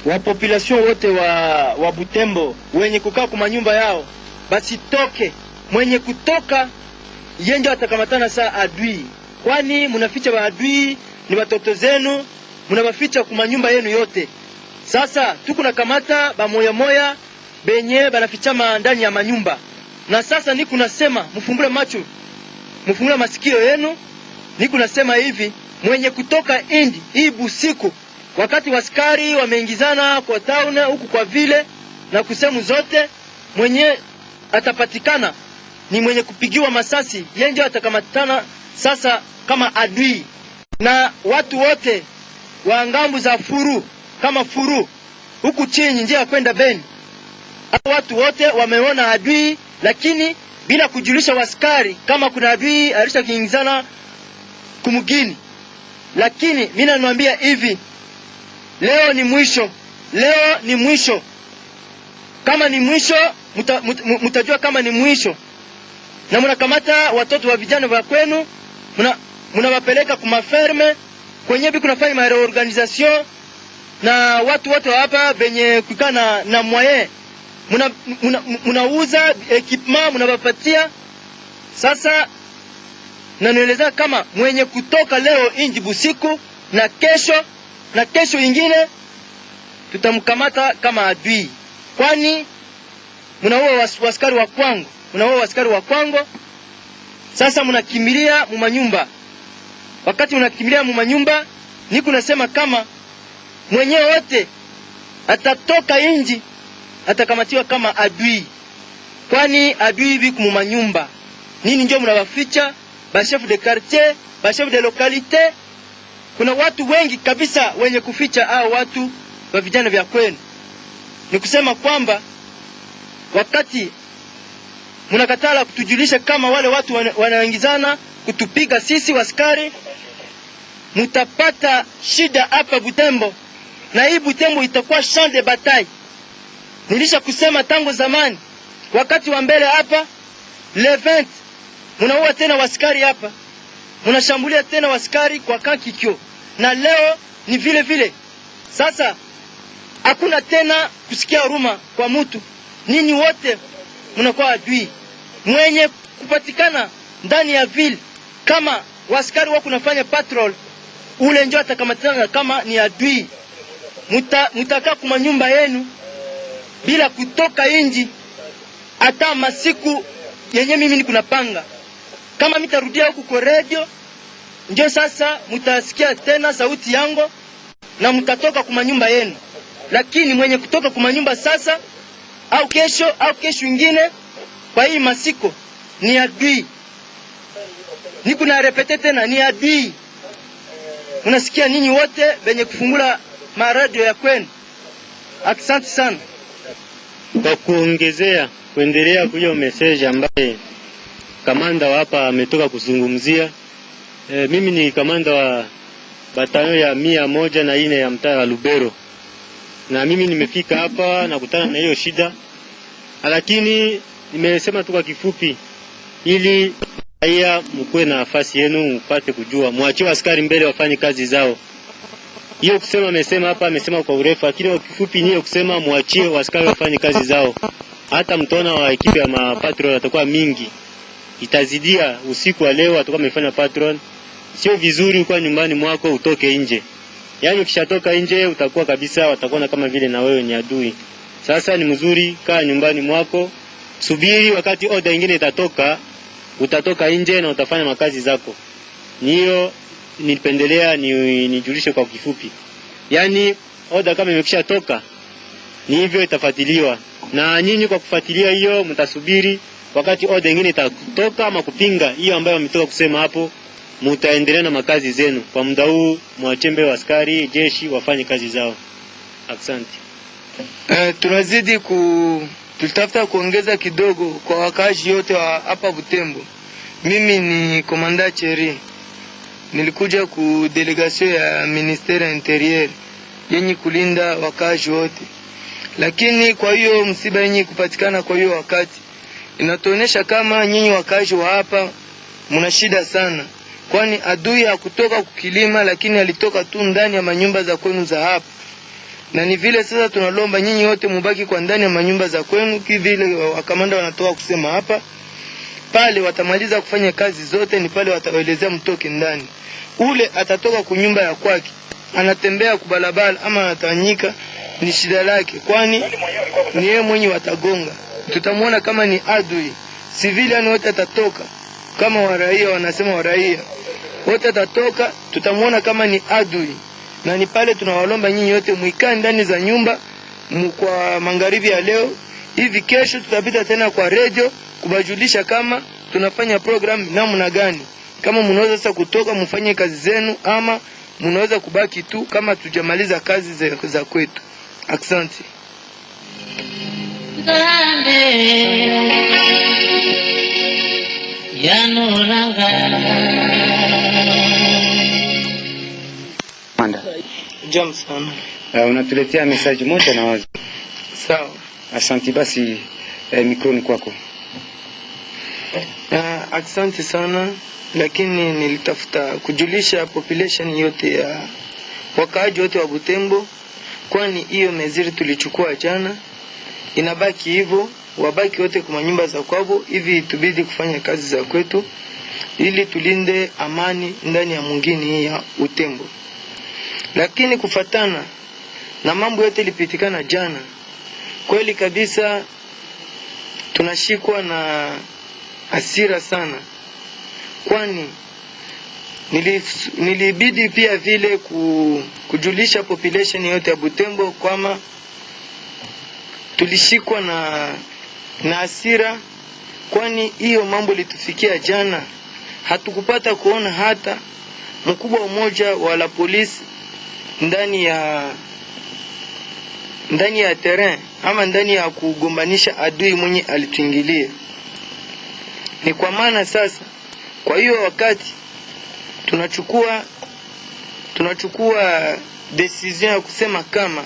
wa population wote wa Butembo wenye kukaa kwa manyumba yao basi toke. Mwenye kutoka yenjo atakamatana saa adui, kwani munaficha wa adui ni watoto zenu, munabaficha kwa manyumba yenu yote. Sasa tuko na kamata ba moya moya benye banafichama ndani ya manyumba. Na sasa niku nasema mfungule macho, mfungule masikio yenu. Niku nasema hivi, mwenye kutoka indi hii busiku wakati waskari wameingizana kwa town huku kwa vile na kusemu zote, mwenye atapatikana ni mwenye kupigiwa masasi, yenjo atakamatana sasa kama adui. Na watu wote wa ngambu za Furu kama Furu huku chini njia kwenda Beni, watu wote wameona adui, lakini bila kujulisha waskari kama kuna adui alisha kiingizana kumugini. Lakini mimi nawaambia hivi, leo ni mwisho, leo ni mwisho. Kama ni mwisho mutajua kama ni mwisho. Na mnakamata watoto wa vijana wa kwenu, mnawapeleka kuma ferme kwenye bi kunafanya ma reorganisation, na watu wote hapa benye kukana na moyen mnauza equipment mnawapatia. Sasa naeleza kama mwenye kutoka leo inji busiku na kesho ingine tutamkamata kama adui, kwani mnaua waskari wa kwangu, mnaua waskari wa kwangu. Sasa mnakimilia mumanyumba. Wakati mnakimilia mumanyumba, niku nasema kama mwenye wote atatoka inji atakamatiwa kama adui, kwani adui biku mumanyumba. Nini ndio mnawaficha? Ba chef de quartier, ba chef de localité. Kuna watu wengi kabisa wenye kuficha hao watu wa vijana vya kwenu. Ni kusema kwamba wakati mnakatala kutujulisha kama wale watu wanaingizana kutupiga sisi waskari, mutapata shida hapa Butembo. Na hii Butembo itakuwa champ de bataille. Nilisha kusema tangu zamani, wakati wa mbele hapa le 20 munaua tena waskari hapa, munashambulia tena waskari kwa Kankikyo, na leo ni vile vile. Sasa hakuna tena kusikia huruma kwa mtu, nini wote mnakuwa adui. Mwenye kupatikana ndani ya ville kama waskari wako nafanya patrol, ule njoo atakamatana kama ni adui. Mutakaa kwa nyumba yenu bila kutoka inji hata masiku yenye mimi nikunapanga. Kama mitarudia huku kwa radio, ndio sasa mutasikia tena sauti yangu na mutatoka kwa nyumba yenu. Lakini mwenye kutoka kwa nyumba sasa au kesho ingine kwa hii masiko ni adui. Niku na repete tena ni adui. Unasikia nini wote benye kufungula maradio ya kwenu. Asante sana. Kwa kuendelea kwa hiyo message ambaye kamanda wa hapa ametoka kuzungumzia, mimi ni kamanda wa batalio ya 104 ya mtaa wa Lubero, na mimi nimefika hapa na kutana na hiyo shida, lakini nimesema tu kwa kifupi ili haya mkwe na nafasi yenu mpate kujua, muachie askari mbele wafanye kazi zao. Hiyo kusema amesema kwa urefu, lakini kwa kifupi ni kusema muachie askari wafanye kazi zao. Hata mtona wa ekipi ya mapatrol atakuwa mingi, itazidia usiku wa leo atakuwa amefanya patrol. Sio vizuri kwa nyumbani mwako utoke nje. Yaani ukishatoka nje utakuwa kabisa watakuona kama vile na wewe ni adui. Sasa ni mzuri kaa nyumbani mwako, subiri wakati order nyingine itatoka, utatoka nje na utafanya makazi zako. Niyo nipendelea nijulishe kwa kifupi. Yaani order kama imekisha toka ni hivyo itafuatiliwa. Na nyinyi kwa kufuatilia hiyo mtasubiri wakati order nyingine itatoka ama kupinga hiyo ambayo wametoka kusema hapo, mtaendelea na makazi zenu. Kwa muda huu mwachembe wa askari jeshi wafanye kazi zao. Asante. Tunazidi tutafuta kuongeza kidogo kwa wakazi yote wa hapa Butembo. Mimi ni Komanda Cheri. Nilikuja ku delegation ya Ministere Interieur yenye kulinda wakazi wote. Lakini kwa hiyo msiba yenye kupatikana kwa hiyo wakati inatuonesha kama nyinyi wakazi wa hapa mna shida sana. Kwani adui hakutoka kukilima, lakini alitoka tu ndani ya manyumba za kwenu za hapa. Na ni vile sasa tunalomba nyinyi wote mubaki kwa ndani ya manyumba za kwenu, kivile wakamanda wanatoa kusema hapa. Pale watamaliza kufanya kazi zote, ni pale wataelezea mtoke ndani. Ule atatoka kunyumba ya kwake, anatembea kubalabala ama anatanyika, ni shida lake, kwani ni yeye mwenye watagonga. Tutamuona kama ni adui. Civilian wote atatoka kama waraia, wanasema waraia wote atatoka, tutamuona kama ni adui. Na ni pale tunawalomba nyinyi yote muikae ndani za nyumba kwa magharibi ya leo. Hivi kesho tutapita tena kwa radio kubajulisha kama tunafanya program namna gani. Kama mnaweza sasa kutoka mfanye kazi zenu, ama mnaweza kubaki tu kama tujamaliza kazi za kwetu. Asante. Jambo sana. Unatuletea message moja na wazi. Sawa. Asante basi, mikroni kwako. Asante sana, lakini nilitafuta kujulisha population yote ya wakaaji wote wa Butembo, kwani hiyo meziri tulichukua jana inabaki hivyo, wabaki wote kwa nyumba za kwao. Hivi tubidi kufanya kazi za kwetu ili tulinde amani ndani ya mwingine ya Butembo. Lakini kufatana na mambo yote ilipitikana jana, kweli kabisa tunashikwa na hasira sana, kwani nilibidi pia vile kujulisha population yote ya Butembo kwamba tulishikwa na hasira, kwani hiyo mambo litufikia jana. Hatukupata kuona hata mkubwa mmoja wa la polisi ndani ya terrain ama ndani ya kugombanisha adui mwenye alituingilia. Ni kwa maana sasa, kwa hiyo wakati tunachukua decision ya kusema kama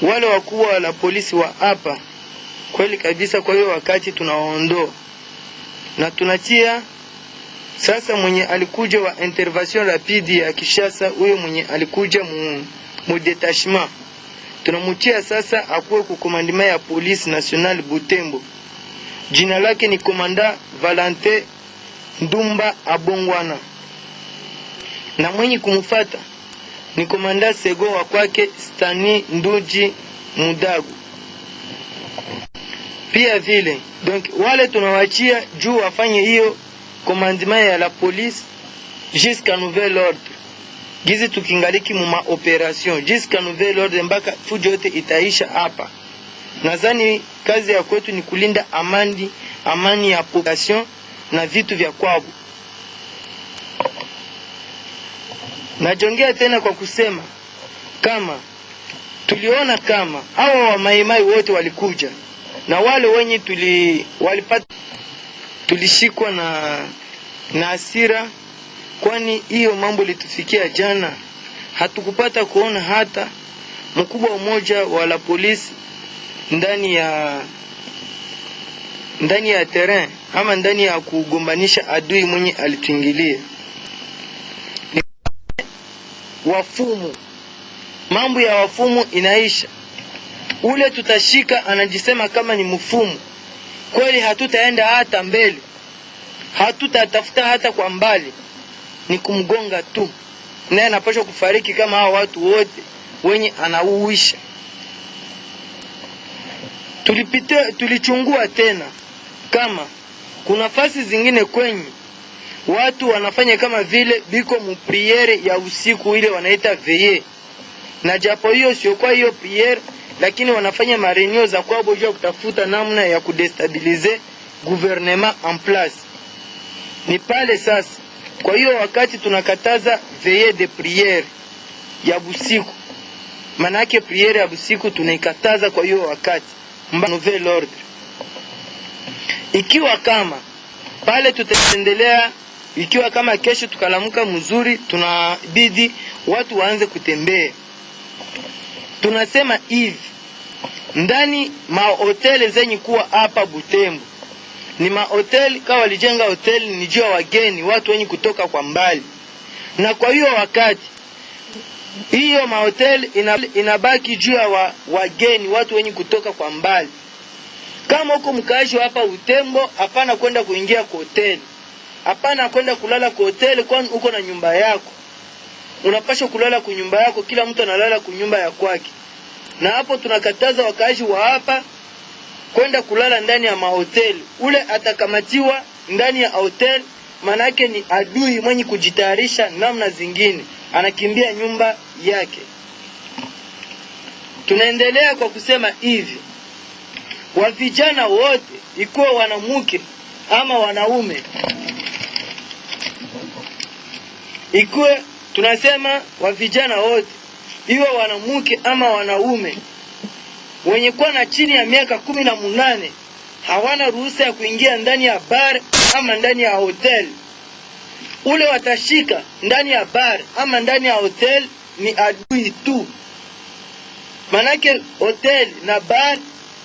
wale wakubwa wa la polisi wa hapa kweli kabisa, kwa hiyo wakati tunawaondoa na tunatia sasa mwenye alikuja wa intervention rapide ya Kishasa, huyo mwenye alikuja mu detachement, tunamutia sasa akuwe ku commandement ya police nationale Butembo. Jina lake ni Komanda Valente Ndumba Abongwana, na mwenye kumufata ni Komanda Sego wa kwake Stani Nduji Mudagu. Pia vile donc wale tunawachia juu wafanye hiyo commandement ya la police jusqu'à nouvel ordre. Gizi tukingaliki muma operation jusqu'à nouvel ordre mpaka fujo yote itaisha hapa. Nadhani kazi ya kwetu ni kulinda amani ya population na vitu vya kwao. Najongea tena kwa kusema kama tuliona kama hao wa maimai wote walikuja na wale wenye tulishikwa na hasira, kwani hiyo mambo litufikia jana. Hatukupata kuona hata mkubwa mmoja wa la polisi ndani ya terrain ama ndani ya kugombanisha adui mwenye alituingilia. Wafumu, mambo ya wafumu inaisha. Ule tutashika anajisema kama ni mfumu, kweli hatutaenda hata mbele, hatutatafuta hata kwa mbali, ni kumgonga tu, naye anapaswa kufariki kama hao watu wote wenye anauisha. Tulichungua tena kama kuna fasi zingine kwenye watu wanafanya kama vile biko mupriere ya usiku ile wanaita veye, na japo hiyo sio kwa hiyo priere, lakini wanafanya marenio za kwao bojua kutafuta namna ya kudestabilize gouvernement en place. Ni pale sasa, kwa hiyo wakati tunakataza veye de priere ya busiku, manake priere ya busiku tunaikataza. Kwa hiyo wakati nouvel ordre, ikiwa kama pale tutaendelea, ikiwa kama kesho tukalamuka mzuri, tunabidi watu waanze kutembea. Tunasema hivi, ndani mahoteli zenye kuwa hapa Butembo ni mahoteli kama walijenga hoteli ni jua wageni, watu wenye kutoka kwa mbali. Na kwa hiyo wakati hiyo mahoteli inabaki juu ya wageni, watu wenye kutoka kwa mbali. Kama uko mkaaji hapa Butembo, hapana kwenda kuingia kwa hoteli, hapana kwenda kulala kwa hoteli, kwani uko na nyumba yako. Unapaswa kulala kwa nyumba yako, kila mtu analala kwa nyumba ya kwake. Na hapo tunakataza wakaaji wa hapa kwenda kulala ndani ya mahoteli. Ule atakamatiwa ndani ya hoteli, manake ni adui mwenye kujitayarisha namna zingine, anakimbia nyumba yake. Tunaendelea kwa kusema hivi, wa vijana wote, ikuwa wanamuke ama wanaume, ikuwe tunasema wa vijana wote, iwe wanamuke ama wanaume, wenye kuwa na chini ya miaka 18 hawana ruhusa ya kuingia ndani ya bar ama ndani ya hotel. Ule watashika ndani ya bar ama ndani ya hotel ni adui tu. Manake hotel na bar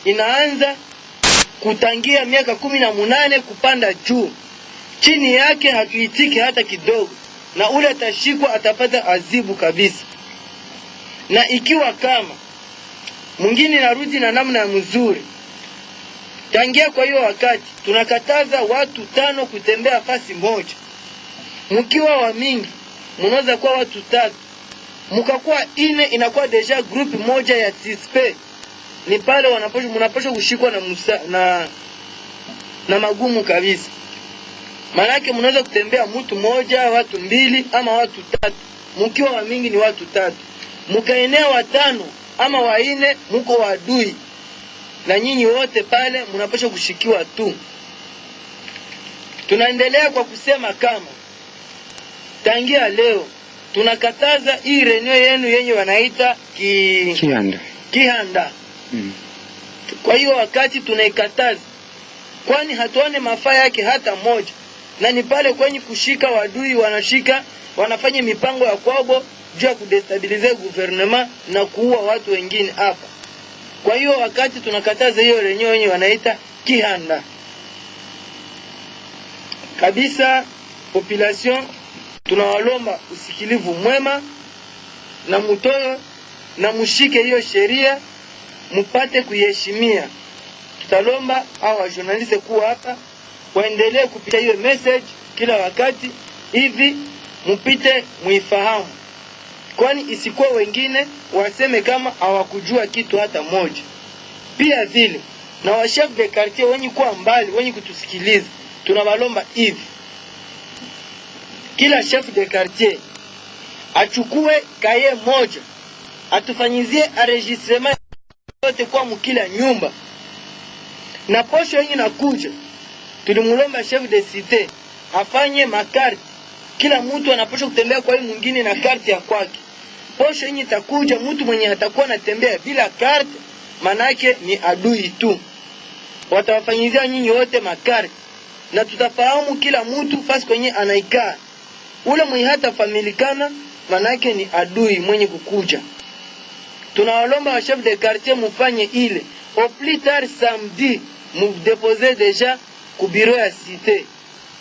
inaanza kutangia miaka 18 kupanda juu. Chini yake hatuitiki hata kidogo, na ule atashikwa atapata adhabu kabisa. Na ikiwa kama mwingine narudi na namna ya mzuri, tangia kwa hiyo wakati tunakataza watu 5 kutembea fasi moja. Mkiwa wa mingi mnaweza kuwa watu 3, mkakuwa 4 inakuwa deja group moja ya tispe. Ni pale mnapaswa kushikwa na magumu kabisa. Manake mnaweza kutembea mtu moja, watu 2 ama watu 3. Mkiwa wa mingi ni watu 3. Mkaenea wa 5 ama wa 4 mko wadui. Na nyinyi wote pale mnapaswa kushikiwa tu. Tunaendelea kwa kusema kama tangia leo tunakataza hii renyo yenu yenye wanaita kihanda. Kwa hiyo wakati tunaikataza, kwani hatuone mafaa yake hata moja. Na ni pale kwenye kushika wadui wanafanya mipango ya kwabo juu ya kudestabilize gouvernement na kuua watu wengine hapa. Kwa hiyo wakati tunakataza hiyo renyo yenye wanaita kihanda kabisa, population tunawalomba usikilivu mwema na mutoyo na mushike hiyo sheria, mupate kuiheshimia. Tutalomba hawa journaliste kuwa hapa waendelee kupitia hiyo message kila wakati, hivi mupite muifahamu, kwani isikuwa wengine waseme kama hawakujua kitu hata moja. Pia vile na wa chef de quartier wenye kuwa mbali, wenye kutusikiliza, tunawalomba hivi, kila chef de quartier achukue kaye moja, atufanyizie enregistrement yote kwa mkila nyumba. Na posho yenye nakuja, tulimulomba chef de cité afanye makarti. Kila mtu anapaswa kutembea kwa hii mwingine na karti ya kwake. Posho yenye itakuja, mtu mwenye atakuwa anatembea bila karti, manake ni adui tu. Watawafanyizia nyinyi wote makarti, na tutafahamu kila mtu fasi kwenye anaikaa. Ule mwenye hata familikana, manake ni adui mwenye kukuja. Tunawalomba wa chef de quartier mufanye ile au plus tard samedi, mudepose deja ku bureau ya cité.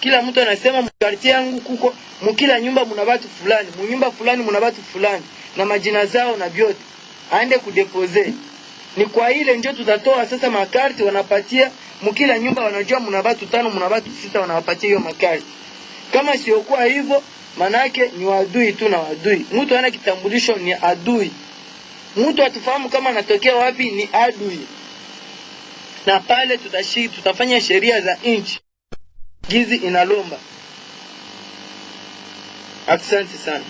Kila mtu anasema mkartie yangu kuko mkila nyumba muna watu fulani, munyumba fulani muna watu fulani na majina zao na vyote, aende kudepose. Ni kwa ile ndio tutatoa sasa makarti, wanapatia mkila nyumba, wanajua muna watu 5 muna watu 6, wanawapatia hiyo makarti. Kama sio kwa hivyo, manake ni wadui tu, na wadui mtu ana kitambulisho ni adui. Mtu atufahamu kama anatokea wapi ni adui. Na pale tutafanya sheria za inchi gizi inalomba. Asante sana.